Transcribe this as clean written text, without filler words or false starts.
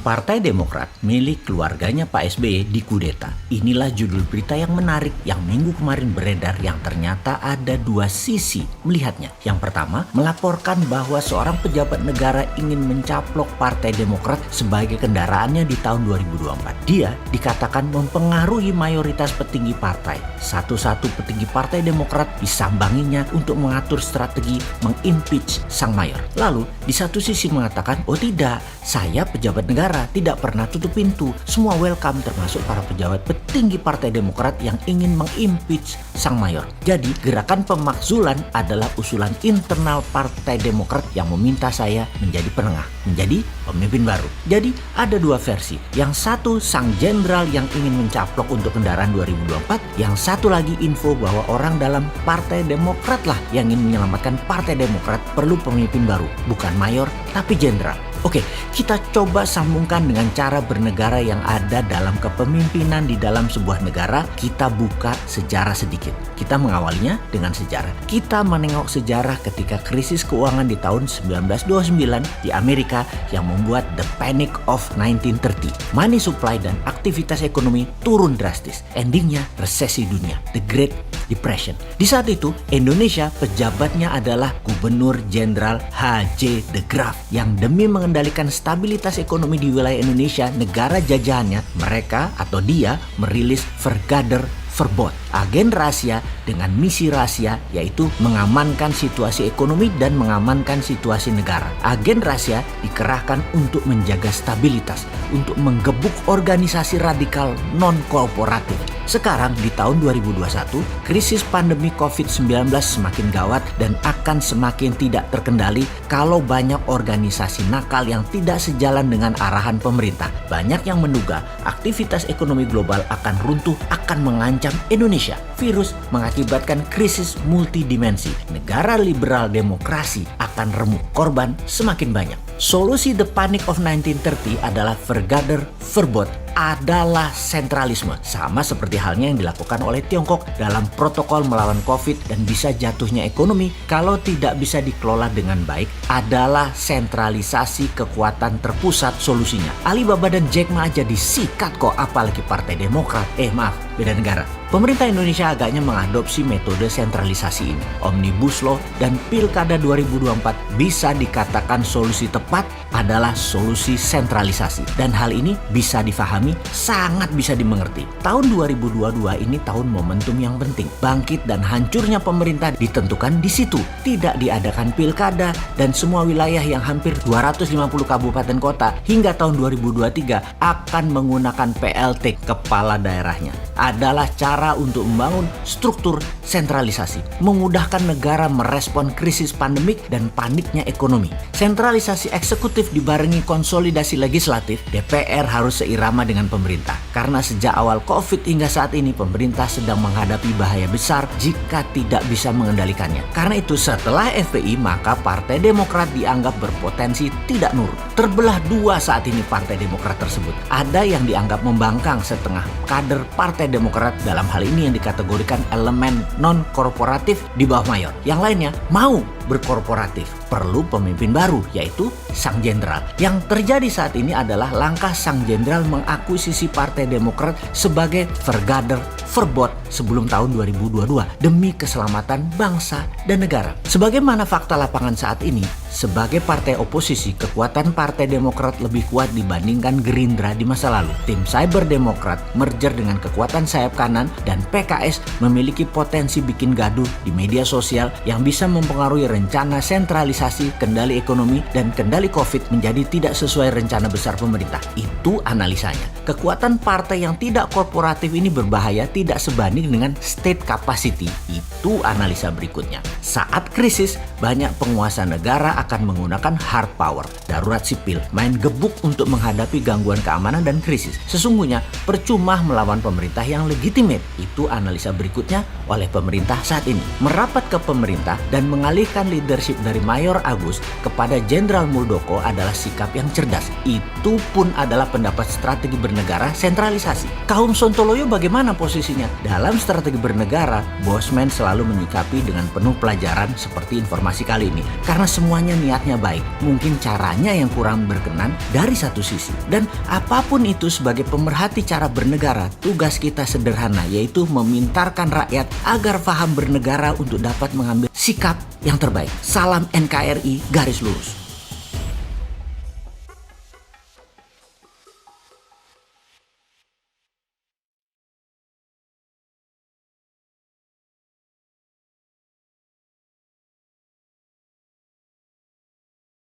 Partai Demokrat milik keluarganya Pak SBY dikudeta. Inilah judul berita yang menarik yang minggu kemarin beredar yang ternyata ada dua sisi melihatnya. Yang pertama, melaporkan bahwa seorang pejabat negara ingin mencaplok Partai Demokrat sebagai kendaraannya di tahun 2024. Dia dikatakan mempengaruhi mayoritas petinggi partai. Satu-satu petinggi Partai Demokrat disambanginya untuk mengatur strategi mengimpeach sang mayor. Lalu di satu sisi mengatakan, oh tidak, saya pejabat negara tidak pernah tutup pintu. Semua welcome, termasuk para pejabat petinggi Partai Demokrat yang ingin mengimpeach sang mayor. Jadi gerakan pemakzulan adalah usulan internal Partai Demokrat yang meminta saya menjadi penengah, menjadi pemimpin baru. Jadi ada dua versi. Yang satu sang jenderal yang ingin mencaplok untuk kendaraan 2024. Yang satu lagi info bahwa orang dalam Partai Demokrat lah yang ingin menyelamatkan Partai Demokrat perlu pemimpin baru. Bukan mayor tapi jenderal. Oke, kita coba sambungkan dengan cara bernegara yang ada dalam kepemimpinan di dalam sebuah negara. Kita buka sejarah sedikit. Kita mengawalinya dengan sejarah. Kita menengok sejarah ketika krisis keuangan di tahun 1929 di Amerika yang membuat the Panic of 1930. Money supply dan aktivitas ekonomi turun drastis. Endingnya resesi dunia, the Great Depression. Di saat itu, Indonesia pejabatnya adalah Gubernur Jenderal H.J. de Graaf yang demi mengendalikan stabilitas ekonomi di wilayah Indonesia, negara jajahannya, mereka atau dia merilis Vergader Verbod, agen rahasia dengan misi rahasia, yaitu mengamankan situasi ekonomi dan mengamankan situasi negara. Agen rahasia dikerahkan untuk menjaga stabilitas, untuk menggebuk organisasi radikal non-korporatif. Sekarang di tahun 2021, krisis pandemi COVID-19 semakin gawat dan akan semakin tidak terkendali kalau banyak organisasi nakal yang tidak sejalan dengan arahan pemerintah. Banyak yang menduga aktivitas ekonomi global akan runtuh, akan mengancam Indonesia. Virus mengakibatkan krisis multidimensi. Negara liberal demokrasi akan remuk, korban semakin banyak. Solusi the Panic of 1930 adalah Vergader Verbod, adalah sentralisme. Sama seperti halnya yang dilakukan oleh Tiongkok dalam protokol melawan COVID dan bisa jatuhnya ekonomi kalau tidak bisa dikelola dengan baik, adalah sentralisasi kekuatan terpusat solusinya. Alibaba dan Jack Ma aja disikat kok, apalagi Partai Demokrat. Beda negara. Pemerintah Indonesia agaknya mengadopsi metode sentralisasi ini. Omnibus Law dan Pilkada 2024 bisa dikatakan solusi tepat adalah solusi sentralisasi. Dan hal ini bisa difahami, sangat bisa dimengerti. Tahun 2022 ini tahun momentum yang penting. Bangkit dan hancurnya pemerintah ditentukan di situ. Tidak diadakan pilkada dan semua wilayah yang hampir 250 kabupaten kota hingga tahun 2023 akan menggunakan PLT, kepala daerahnya. Adalah cara untuk membangun struktur sentralisasi, memudahkan negara merespon krisis pandemik dan paniknya ekonomi. Sentralisasi eksekutif dibarengi konsolidasi legislatif, DPR harus seirama dengan pemerintah. Karena sejak awal COVID hingga saat ini pemerintah sedang menghadapi bahaya besar jika tidak bisa mengendalikannya. Karena itu setelah FPI maka Partai Demokrat dianggap berpotensi tidak nurut. Terbelah dua saat ini Partai Demokrat tersebut. Ada yang dianggap membangkang setengah kader Partai Demokrat, dalam hal ini yang dikategorikan elemen non-korporatif di bawah mayor. Yang lainnya mau berkorporatif. Perlu pemimpin baru, yaitu sang jenderal. Yang terjadi saat ini adalah langkah sang jenderal mengakuisisi Partai Demokrat sebagai Vergader Verbod sebelum tahun 2022 demi keselamatan bangsa dan negara. Sebagaimana fakta lapangan saat ini, sebagai partai oposisi, kekuatan Partai Demokrat lebih kuat dibandingkan Gerindra di masa lalu. Tim Cyber Demokrat merger dengan kekuatan sayap kanan dan PKS memiliki potensi bikin gaduh di media sosial yang bisa mempengaruhi rencana sentralisasi kendali ekonomi dan kendali COVID menjadi tidak sesuai rencana besar pemerintah. Itu analisanya. Kekuatan partai yang tidak korporatif ini berbahaya tidak sebanding dengan state capacity. Itu analisa berikutnya. Saat krisis, banyak penguasa negara akan menggunakan hard power, darurat sipil, main gebuk untuk menghadapi gangguan keamanan dan krisis. Sesungguhnya percuma melawan pemerintah yang legitimate. Itu analisa berikutnya oleh pemerintah saat ini. Merapat ke pemerintah dan mengalihkan leadership dari Mayor Agus kepada Jenderal Muldoko adalah sikap yang cerdas. Itu pun adalah pendapat strategi bernegara sentralisasi. Kaum Sontoloyo bagaimana posisinya? Dalam strategi bernegara, Bosman selalu menyikapi dengan penuh pelajaran seperti informasi kali ini. Karena semuanya niatnya baik, mungkin caranya yang kurang berkenan dari satu sisi. Dan apapun itu sebagai pemerhati cara bernegara, tugas kita sederhana, yaitu memintarkan rakyat agar paham bernegara untuk dapat mengambil sikap yang terbaik. Salam NKRI garis lurus.